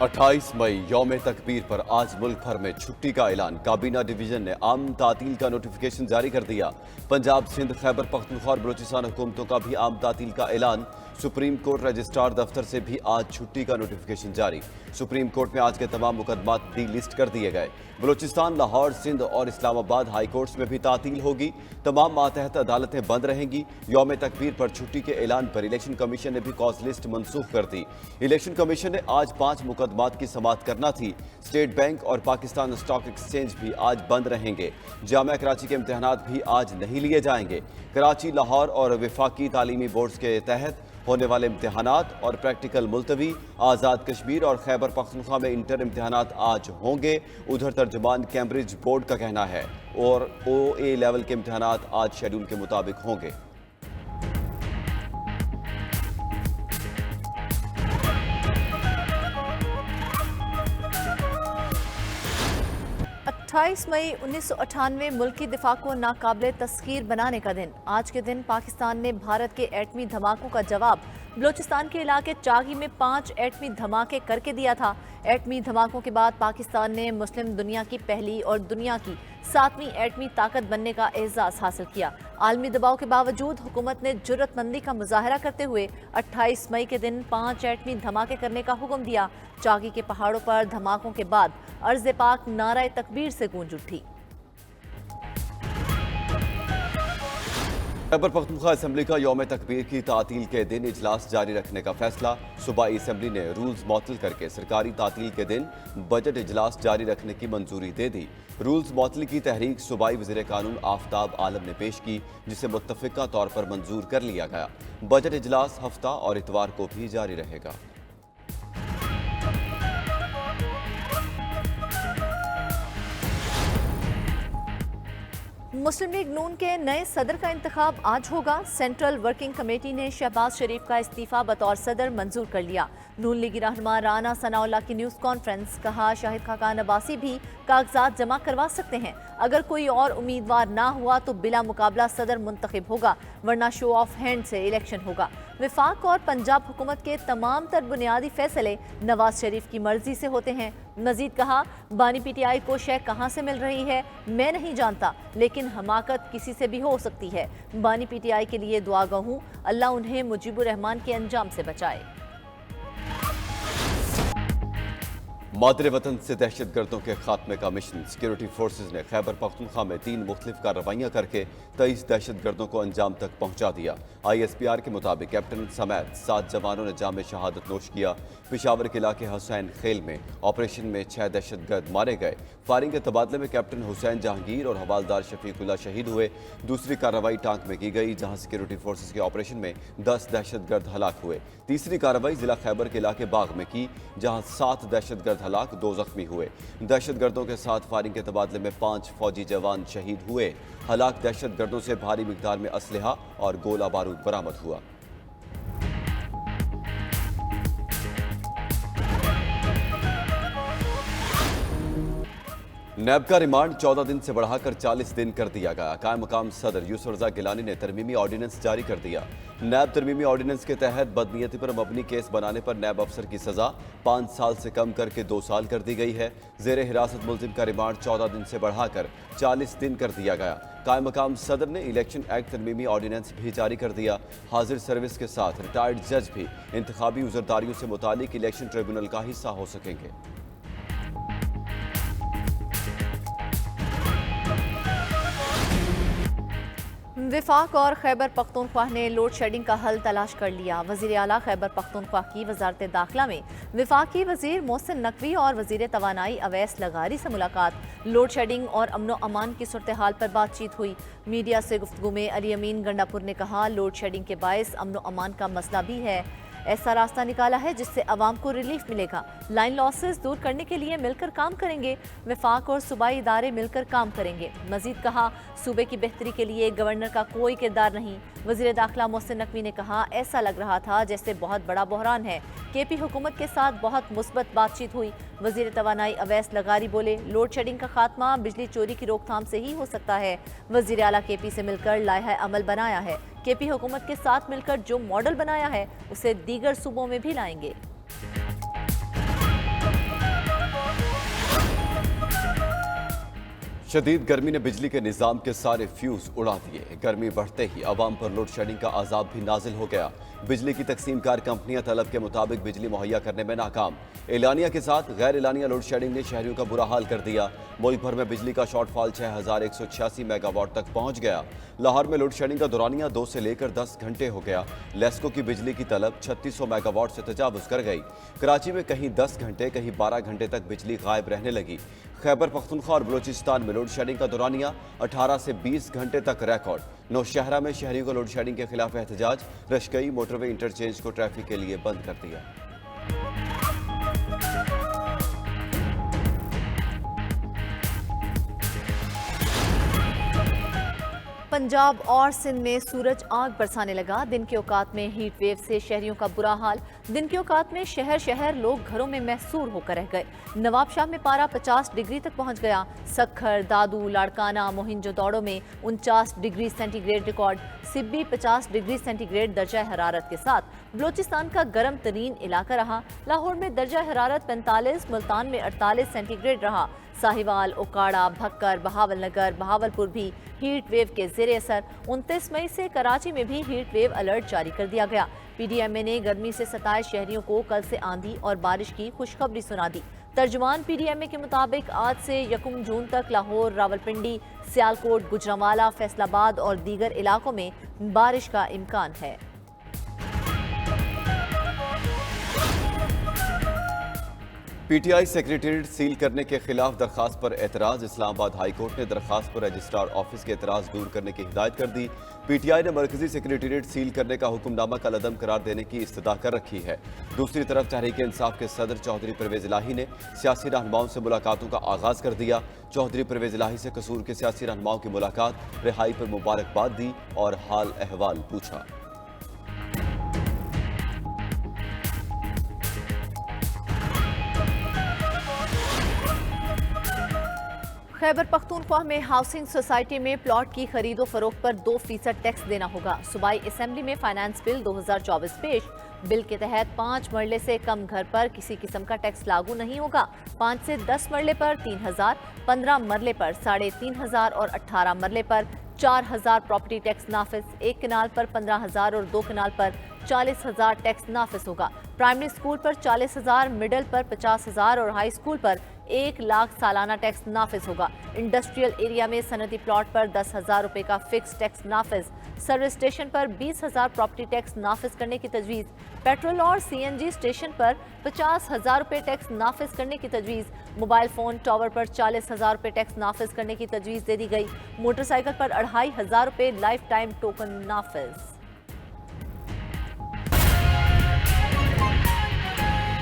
28 मई यौम तकबीर पर आज मुल्क भर में छुट्टी का ऐलान। काबीना डिवीजन ने आम तातील का नोटिफिकेशन जारी कर दिया। पंजाब, सिंध, खैबर पख्तूनख्वा और बलूचिस्तान हुकूमतों का भी आम तातील का ऐलान। सुप्रीम कोर्ट रजिस्ट्रार दफ्तर से भी आज छुट्टी का नोटिफिकेशन जारी। सुप्रीम कोर्ट में आज के तमाम मुकदमात डी लिस्ट कर दिए गए। बलूचिस्तान, लाहौर, सिंध और इस्लामाबाद हाई कोर्ट्स में भी तातील होगी। तमाम मातहत अदालतें बंद रहेंगी। यौम तकबीर पर छुट्टी के ऐलान पर इलेक्शन कमीशन ने भी कॉज लिस्ट मनसूख कर दी। इलेक्शन कमीशन ने आज 5 मुकदमात की समाअत करना थी। स्टेट बैंक और पाकिस्तान स्टॉक एक्सचेंज भी आज बंद रहेंगे। जामिया कराची के इम्तहानात भी आज नहीं लिए जाएंगे। कराची, लाहौर और वफाकी तालीमी बोर्ड्स के तहत होने वाले इम्तहानात और प्रैक्टिकल मुलतवी। आज़ाद कश्मीर और खैबर पख्तूनख्वा में इंटर इम्तहानात आज होंगे। उधर तर्जुमान कैम्ब्रिज बोर्ड का कहना है और OA लेवल के इम्तहानात आज शेड्यूल के मुताबिक होंगे। 28 मई 1998 मुल्क की दिफा को नाकाबिले तस्खीर बनाने का दिन। आज के दिन पाकिस्तान ने भारत के एटमी धमाकों का जवाब बलूचिस्तान के इलाके चागी में 5 एटमी धमाके करके दिया था। एटमी धमाकों के बाद पाकिस्तान ने मुस्लिम दुनिया की पहली और दुनिया की 7वीं एटमी ताकत बनने का एजाज़ हासिल किया। आलमी दबाव के बावजूद हुकूमत ने जुर्रतमंदी का मुजाहरा करते हुए 28 मई के दिन 5 एटमी धमाके करने का हुक्म दिया। चागी के पहाड़ों पर धमाकों के बाद अर्ज़ पाक नारा तकबीर से गूंज उठी। खैबर पख्तूनख्वा असेंबली का यौम तकबीर की तातील के दिन इजलास जारी रखने का फैसला। सूबाई असेंबली ने रूल्स मअतल करके सरकारी तातील के दिन बजट इजलास जारी रखने की मंजूरी दे दी। रूल्स मअतल की तहरीक सूबाई वज़ीर कानून आफ्ताब आलम ने पेश की, जिसे मुत्तफ़िका तौर पर मंजूर कर लिया गया। बजट इजलास हफ्ता और इतवार को भी जारी रहेगा। मुस्लिम लीग नून के नए सदर का इंतखाब आज होगा। सेंट्रल वर्किंग कमेटी ने शहबाज शरीफ का इस्तीफा बतौर सदर मंजूर कर लिया। नून लीगी रहनुमा राना सनाउल्लाह की न्यूज़ कॉन्फ्रेंस। कहा, शाहिद खाकान अब्बासी भी कागजात जमा करवा सकते हैं। अगर कोई और उम्मीदवार ना हुआ तो बिला मुकाबला सदर मुंतखब होगा, वरना शो ऑफ हैंड से इलेक्शन होगा। वफाक और पंजाब हुकूमत के तमाम तर बुनियादी फैसले नवाज शरीफ की मर्जी से होते हैं। मजीद कहा, बानी PTI को शय कहाँ से मिल रही है मैं नहीं जानता, लेकिन हमाकत किसी से भी हो सकती है। बानी PTI के लिए दुआ गो हूँ, अल्लाह उन्हें मुजीबुर रहमान के अंजाम से बचाए। मादरे वतन से दहशत गर्दों के खात्मे का मिशन। सिक्योरिटी फोर्सेज ने खैबर पख्तूनख्वा में 3 मुख्तलिफ कार्रवाइयाँ करके 23 दहशत गर्दों को अंजाम तक पहुँचा दिया। ISPR के मुताबिक कैप्टन समेत 7 जवानों ने जाम शहादत नोश किया। पेशावर के इलाके हुसैन खेल में ऑपरेशन में 6 दहशत गर्द मारे गए। फायरिंग के तबादले में कैप्टन हुसैन जहांगीर और हवालदार शफीकुल्ला शहीद हुए। दूसरी कार्रवाई टांक में की गई, जहाँ सिक्योरिटी फोर्सेज के ऑपरेशन में 10 दहशत गर्द हलाक हुए। तीसरी कार्रवाई जिला खैबर के इलाके बाग में की, जहाँ 7 दहशत गर्द हलाक, 2 जख्मी हुए। दहशत गर्दों के साथ फायरिंग के तबादले में 5 फौजी जवान शहीद हुए। हलाक दहशत गर्दों से भारी मिकदार में असलहा और गोला बारूद बरामद हुआ। नैब का रिमांड 14 दिन से बढ़ाकर 40 दिन कर दिया गया। कायम मकाम सदर यूसुफ रज़ा गिलानी ने तरमीमी ऑर्डिनेंस जारी कर दिया। नैब तरमीमी ऑर्डिनेंस के तहत बदनीयती पर मबनी केस बनाने पर नैब अफसर की सज़ा 5 साल से कम करके 2 साल कर दी गई है। ज़ेरे हिरासत मुल्ज़िम का रिमांड 14 दिन से बढ़ाकर 40 दिन कर दिया गया। कायम मकाम सदर ने इलेक्शन एक्ट तरमीमी ऑर्डिनेंस भी जारी कर दिया। हाजिर सर्विस के साथ रिटायर्ड जज भी इंतखाबी उज़रदारियों से मुतालिक इलेक्शन ट्रिब्यूनल का हिस्सा हो सकेंगे। वफाक और खैबर पख्तूनख्वा ने लोड शेडिंग का हल तलाश कर लिया। वज़ीर आला खैबर पख्तूनख्वा की वजारत दाखिला में वफाकी वज़ीर मोहसिन नकवी और वज़ीर तवानाई अवैस लगारी से मुलाकात। लोड शेडिंग और अमनो अमान की सूरत हाल पर बातचीत हुई। मीडिया से गुफ्तगू में अली अमीन गंडापुर ने कहा, लोड शेडिंग के बायस अमनो अमान का मसला भी है। ऐसा रास्ता निकाला है जिससे अवाम को रिलीफ मिलेगा। लाइन लॉसेस दूर करने के लिए मिलकर काम करेंगे। वफाक और सूबाई इदारे मिलकर काम करेंगे। मजीद कहा, सूबे की बेहतरी के लिए गवर्नर का कोई किरदार नहीं। वज़ीर दाखिला मोहसिन नकवी ने कहा, ऐसा लग रहा था जैसे बहुत बड़ा बहरान है। KP हुकूमत के साथ बहुत मुस्बत बातचीत हुई। वज़ीर तवानाई अवैस लगारी बोले, लोड शेडिंग का खात्मा बिजली चोरी की रोकथाम से ही हो सकता है। वज़ीर आला KP से मिलकर लायहा अमल बनाया है। KP हुकूमत के साथ मिलकर जो मॉडल बनाया है उसे दीगर सूबों में भी लाएंगे। शदीद गर्मी ने बिजली के निज़ाम के सारे फ्यूज उड़ा दिए। गर्मी बढ़ते ही आवाम पर लोड शेडिंग का अजाब भी नाजिल हो गया। बिजली की तकसीमकार कंपनियां तलब के मुताबिक बिजली मुहैया करने में नाकाम। एलानिया के साथ गैर एलानिया लोड शेडिंग ने शहरियों का बुरा हाल कर दिया। मुल्क भर में बिजली का शॉर्टफॉल 6186 मेगावाट तक पहुंच गया। लाहौर में लोड शेडिंग का दौरानिया 2 से लेकर 10 घंटे हो गया। लेस्को की बिजली की तलब 3600 मेगावाट से तजावुज कर गई। कराची में कहीं 10 घंटे कहीं 12 घंटे तक बिजली गायब रहने लगी। खैबर पख्तूनख्वा और बलूचिस्तान में लोड शेडिंग का दौरानिया 18 से 20 घंटे तक रिकॉर्ड। नौशहरा में शहरियों को लोड शेडिंग के खिलाफ एहतजाज। रशकई मोटरवे इंटरचेंज को ट्रैफिक के लिए बंद कर दिया। पंजाब और सिंध में सूरज आग बरसाने लगा। दिन के औकात में हीट वेव से शहरियों का बुरा हाल। दिन के औकात में शहर शहर लोग घरों में महसूर होकर रह गए। नवाबशाह में पारा 50 डिग्री तक पहुंच गया। सखर, दादू, लाड़काना, मोहिंजोदड़ो में 49 degree centigrade record. Sibi 50 degree centigrade दर्जा हरारत के साथ बलोचिस्तान का गर्म तरीन इलाका रहा। लाहौर में दर्जा हरारत 45, मुल्तान में 48 सेंटीग्रेड रहा। साहिवाल, ओकाड़ा, भक्कर, बहावल नगर, बहावलपुर भी हीट वेव के ज़ेरे असर। 29 मई से कराची में भी हीट वेव अलर्ट जारी कर दिया गया। पीडीएमए ने गर्मी से सताए शहरियों को कल से आंधी और बारिश की खुशखबरी सुना दी। तर्जुमान पीडीएमए के मुताबिक आज से 1 जून तक लाहौर, रावलपिंडी, सियालकोट, गुजरांवाला, फैसलाबाद और दीगर इलाकों में बारिश का इम्कान है। पीटीआई सेक्रेटेरिएट सील करने के खिलाफ दरखास्त पर एतराज। इस्लामाबाद हाई कोर्ट ने दरखास्त पर रजिस्ट्रार ऑफिस के एतराज दूर करने की हिदायत कर दी। पीटीआई ने मरकजी सेक्रेटेरिएट सील करने का हुक्मनामा कलअदम करार देने की इस्तदा कर रखी है। दूसरी तरफ तहरीक इंसाफ के सदर चौधरी परवेज इलाही ने सियासी रहनुमाओं से मुलाकातों का आगाज कर दिया। चौधरी परवेज इलाही से कसूर के सियासी रहनुमाओं की मुलाकात, रिहाई पर मुबारकबाद दी और हाल अहवाल पूछा। खैबर पख्तूनख्वा में हाउसिंग सोसाइटी में प्लॉट की खरीदो फरोख्त पर 2% टैक्स देना होगा। सूबाई असेंबली में फाइनेंस बिल 2024 पेश। बिल के तहत 5 मरले से कम घर पर किसी किस्म का टैक्स लागू नहीं होगा। 5 से 10 मरले पर 3000, 15 मरले पर 3500 और 18 मरले पर 4000 प्रॉपर्टी टैक्स नाफिज। 1 कनाल पर 15000 और 2 कनाल पर 40000 टैक्स नाफिज होगा। प्राइमरी स्कूल पर 40000, मिडिल पर 50000 और हाई स्कूल पर 1 लाख सालाना टैक्स नाफिज होगा। इंडस्ट्रियल एरिया में सनती प्लॉट पर 10,000 रुपए का फिक्स टैक्स नाफिज। सर्विस स्टेशन पर 20,000 प्रॉपर्टी टैक्स नाफिज करने की तजवीज़। पेट्रोल और सीएनजी स्टेशन पर 50,000 रुपए टैक्स नाफिज करने की तजवीज़। मोबाइल फोन टावर पर 40,000 रुपए टैक्स नाफिज करने की तजवीज़ दे दी गई। मोटरसाइकिल पर 2500 रुपए लाइफ टाइम टोकन नाफिज।